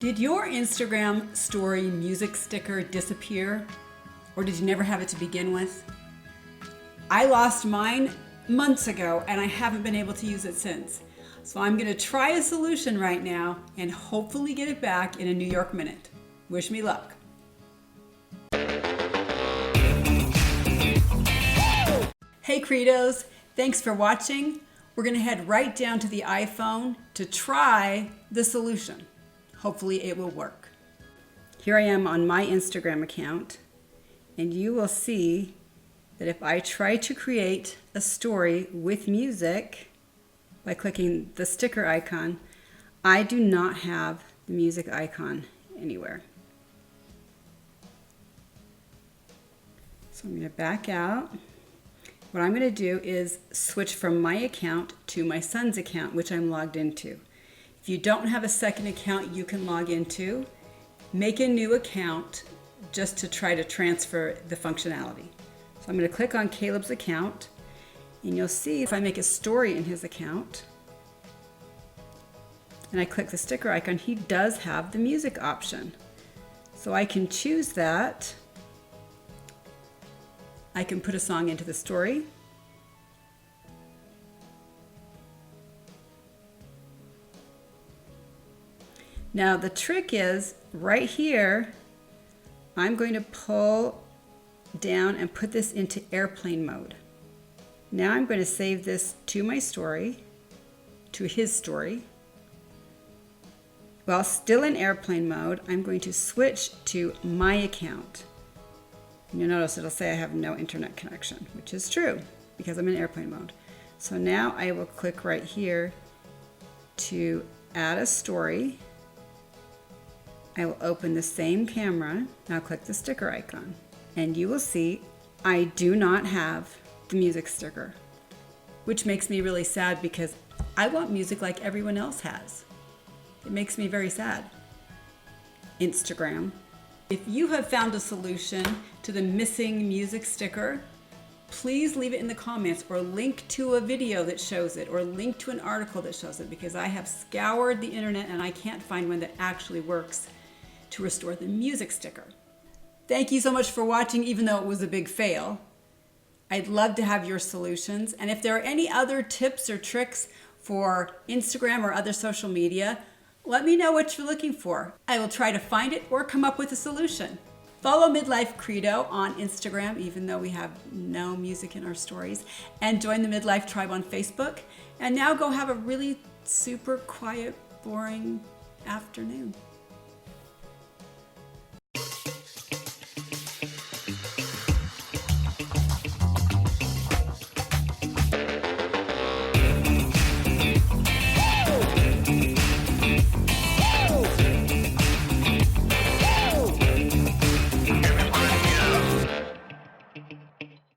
Did your Instagram story music sticker disappear? Or did you never have it to begin with? I lost mine months ago and I haven't been able to use it since. So I'm going to try a solution right now and hopefully get it back in a New York minute. Wish me luck. Hey Credos, thanks for watching. We're going to head right down to the iPhone to try the solution. Hopefully it will work. Here I am on my Instagram account, and you will see that if I try to create a story with music by clicking the sticker icon, I do not have the music icon anywhere. So I'm going to back out. What I'm going to do is switch from my account to my son's account, which I'm logged into. If you don't have a second account you can log into, make a new account just to try to transfer the functionality. So I'm going to click on Caleb's account, and you'll see if I make a story in his account and I click the sticker icon, he does have the music option. So I can choose that. I can put a song into the story. Now the trick is right here, I'm going to pull down and put this into airplane mode. Now I'm going to save this to my story, to his story. While still in airplane mode, I'm going to switch to my account. And you'll notice it'll say I have no internet connection, which is true because I'm in airplane mode. So now I will click right here to add a story. I will open the same camera. Now click the sticker icon, and you will see I do not have the music sticker, which makes me really sad because I want music like everyone else has. It makes me very sad. Instagram. If you have found a solution to the missing music sticker, please leave it in the comments or link to a video that shows it or link to an article that shows it, because I have scoured the internet and I can't find one that actually works to restore the music sticker. Thank you so much for watching, even though it was a big fail. I'd love to have your solutions. And if there are any other tips or tricks for Instagram or other social media, let me know what you're looking for. I will try to find it or come up with a solution. Follow Midlife Credo on Instagram, even though we have no music in our stories, and join the Midlife Tribe on Facebook. And now go have a really super quiet, boring afternoon.